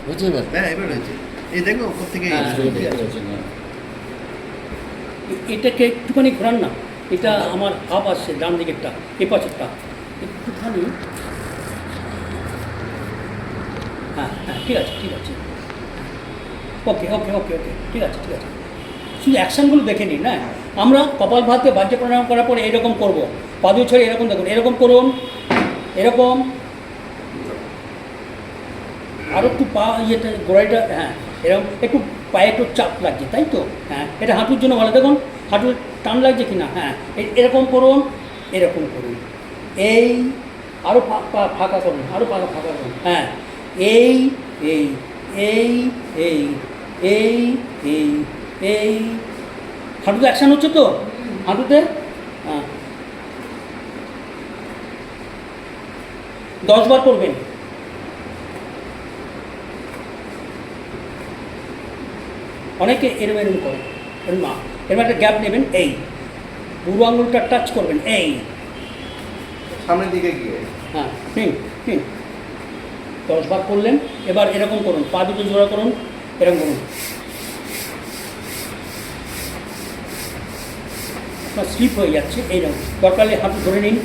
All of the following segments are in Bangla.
হয়েছে এবার? হ্যাঁ এবার হয়েছে। এই দেখো ওপর থেকে হ্যাঁ, ঠিক আছে, হ্যাঁ। এটাকে একটুখানি ঘোরান না, এটা আমার হাফ আসছে ডান দিকেরটা, এ পাশেরটা একটুখানি। হ্যাঁ হ্যাঁ, ঠিক আছে ঠিক আছে, ওকে ওকে ওকে ওকে, ঠিক আছে ঠিক আছে। শুধু অ্যাকশানগুলো দেখে নিন। হ্যাঁ, আমরা কপাল ভাতে বাহ্য প্রাণায়াম করার পরে এরকম করবো, পাদু ছেড়ে এরকম দেখুন, এরকম করুন, এরকম আরও একটু পা ইয়েটা গোড়াইটা, হ্যাঁ এরকম একটু পায়ে একটু চাপ লাগছে, তাই তো? হ্যাঁ, এটা হাঁটুর জন্য ভালো, দেখুন হাঁটুর টান লাগছে কি না। হ্যাঁ, এরকম করুন, এরকম করুন, এই আরও পা ফাঁকা করুন, আরও পা ফাঁকা করুন। হ্যাঁ, এই এই এই এই এই এই এই হাঁটুতে অ্যাকশান হচ্ছে তো, হাঁটুতে। হ্যাঁ, 10 বার করবেন। অনেকে এরম এরম করে, এরম না, এরম একটা গ্যাপ নেবেন, এই বুড়ো আঙুলটা টাচ করবেন, এই সামনের দিকে গিয়ে। হ্যাঁ হুম হুম, 10 বার করলেন। এবার এরকম করুন, পা দুটো জোড়া করুন, এরকম করুন, আপনার স্লিপ হয়ে যাচ্ছে এইরকম, দরকার হলে হাঁটু ধরে নিন।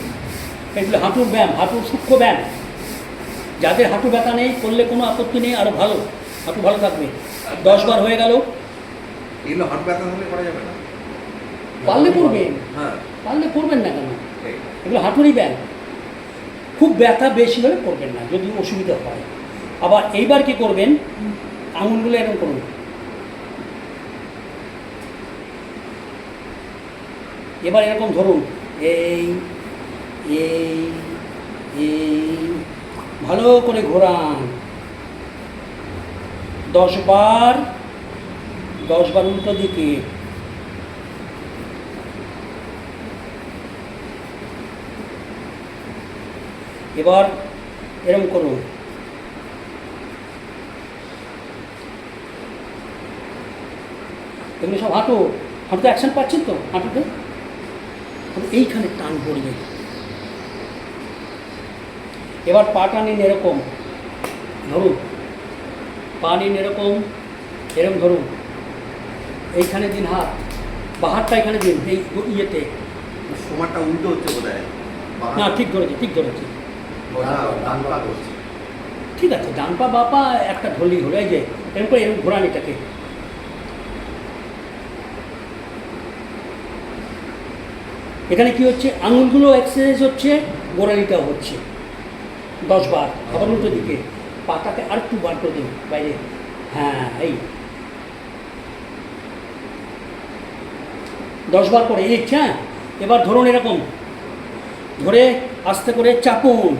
এগুলো হাঁটুর ব্যায়াম, হাঁটুর সূক্ষ্ম ব্যায়াম। যাদের হাঁটু ব্যথা নেই করলে কোনো আপত্তি নেই, আরও ভালো, হাঁটু ভালো থাকবে। 10 বার হয়ে গেল। এগুলো হাত ব্যথা হলে করা যাবে না? পারলে করবেন, হ্যাঁ পারলে করবেন না কেন, এই। এগুলো হাঁটুরই ব্যায়াম। খুব ব্যথা বেশি হলে করবেন না, যদি অসুবিধা হয়। আবার এইবার কি করবেন, আঙুলগুলো এরকম করুন, এবার এরকম ধরুন, এই এই এই ভালো করে ঘোরান 10 বার, 10 বার উল্টো দিকে। এবার এরকম করুন, এগুলো সব হাঁটু, হাঁটুতে অ্যাকশন পাচ্ছেন তো, হাঁটুতে এইখানে টান পড়বে। এবার পাটা নিন এরকম ধরুন, পা নিন এরকম, এরকম ধরুন, এইখানে দিন হাত, বা হাতটা এখানে দিন, এই ইয়েতে। সমারটা উল্টো হচ্ছে বোধহয়। না ঠিক ধরেছি, ঠিক ধরেছি, ডান পা করছে। ঠিক আছে। ডান পা বা পা একটা ধরলেই হলো, এই যে এরকম করে এরকম ঘোরান এটাকে। এখানে কি হচ্ছে, আঙুলগুলো এক্সারসাইজ হচ্ছে, গোড়ালিটাও হচ্ছে। 10 বার, আবার উল্টো দিকে, পাটাকে আর একটু বার করে দিন বাইরে। হ্যাঁ, এই 10 বার করে এই। হ্যাঁ, এবার ধরুন এরকম ধরে আস্তে করে চাপুন।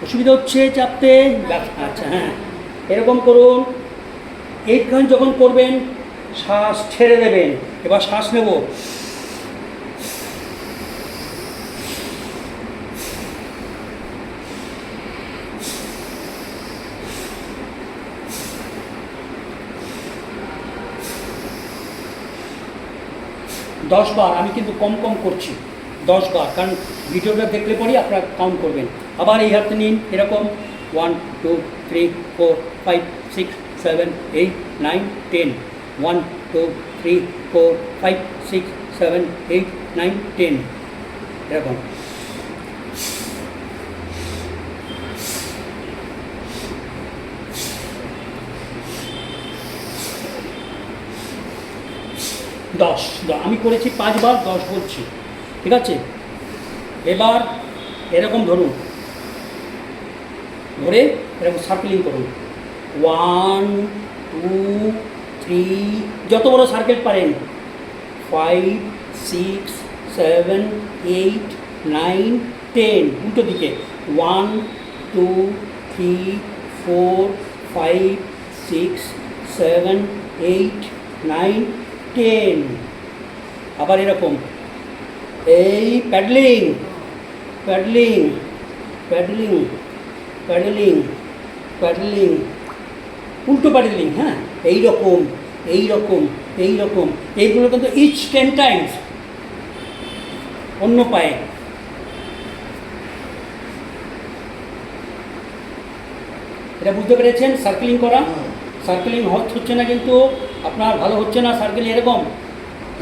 অসুবিধা হচ্ছে চাপতে? আচ্ছা হ্যাঁ, এরকম করুন। এইখানে যখন করবেন শ্বাস ছেড়ে দেবেন। এবার শ্বাস নেব, দশ বার। আমি কিন্তু কম কম করছি, 10 বার, কারণ ভিডিওটা দেখলে পরেই আপনারা কাউন্ট করবেন। আবার এই হাতে নিন এরকম, 1 2 3 4 5 6 7 8 9 10, 1 2 3 4 5 6 7 8 9 10, এরকম। দশ, আমি করেছি 5 বার, 10 বলছি, ঠিক আছে? এবার এরকম ধরুন, ধরে এরকম সার্কেলিং করুন, 1 2 3, যত বড় সার্কেল পারেন, 5 6 7 8 9 10, উল্টো দিকে, 1 2 3 4 5 6 7 8 9 10। আবার এরকম, এই paddling paddling paddling paddling paddling, উল্টো প্যাডলিং। হ্যাঁ, এইরকম এইরকম এইরকম, এইগুলো কিন্তু ইচ 10 টাইমস অন্য পায়ে। এটা বুঝতে পেরেছেন? সার্কেলিং করা, হুম। সার্কেলিং হচ্ছে না কিন্তু আপনার ভালো হচ্ছে না সার্কেল এরকম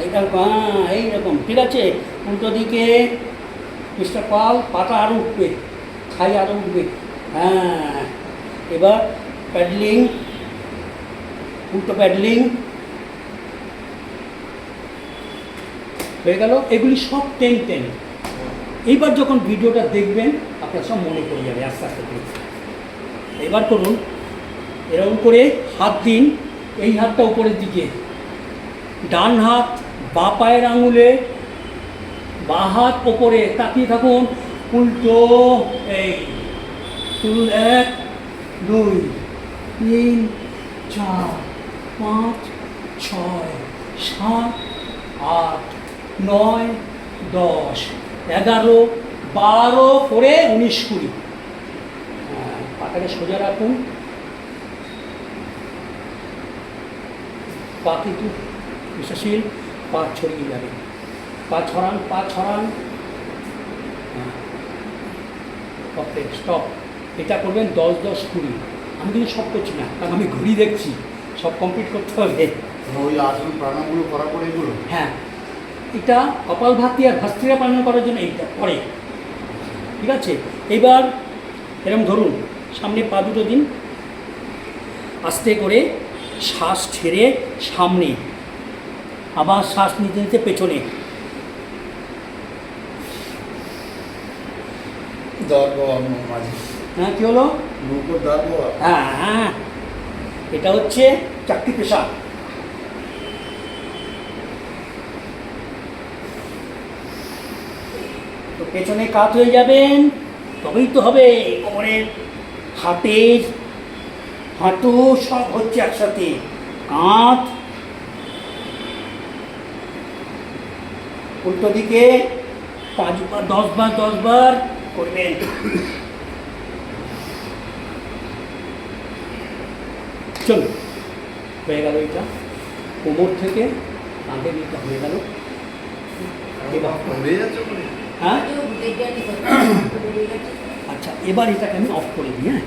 এইরকম, হ্যাঁ এইরকম, ঠিক আছে। উল্টো দিকে মিস্টার পাল, পাটা আরও উঠবে, ছাই আরও উঠবে, হ্যাঁ। এবার প্যাডলিং, উল্টো প্যাডলিং হয়ে গেল। এগুলি সব 10-10। এইবার যখন ভিডিওটা দেখবেন আপনার সব মনে পড়ে যাবে আস্তে আস্তে করে। এবার করুন এরকম করে হাত দিন, এই হাতটা উপরের দিকে, ডান হাত বাঁ পায়ের আঙুলে, বাঁ হাত ওপরে তাকিয়ে থাকুন, উল্টো, এই তুলুন 1 2 3 4 5 6 7 8 9 10 11 12 করে 19 20। পাটাকে সোজা রাখুন, পা কিন্তু বিশ্বশীল, পা ছড়িয়ে যাবে, পা ছড়ান, পা ছড়ান, ওকে স্টপ। এটা করবেন 10 10 20। আমি কিন্তু সব করছি না, কারণ আমি ঘড়ি দেখছি, সব কমপ্লিট করতে হবে। ওই আসন প্রাণায়ামগুলো করার পরে এগুলো হ্যাঁ, এটা কপালভাতি আর ভস্ত্রিকা পালন করার জন্য এইটা পরে, ঠিক আছে। এবার এরকম ধরুন, সামনে পা দুটো দিন, আস্তে করে শ্বাস ছেড়ে সামনে, আবার শ্বাস নিতে নিতে পেছনে, দর্ব মাঝে হ্যাঁ কী হলো, নৌকোর দর্ব হ্যাঁ হ্যাঁ, এটা হচ্ছে চাকরি পেশা। তো পেছনে কাত হয়ে যাবেন, তবেই তো হবে। কোমরের, হাতের, হাঁটু সব হচ্ছে একসাথে, কাঁধ, উল্টো দিকে 5 বার 10 বার 10 বার করবেন। চলুন, হয়ে গেল এটা, কোমর থেকে কাঁধের এটা হয়ে গেল। এবার হয়ে যাচ্ছে ওখানে। হ্যাঁ, আচ্ছা, এবার এটাকে আমি অফ করে দিই, হ্যাঁ।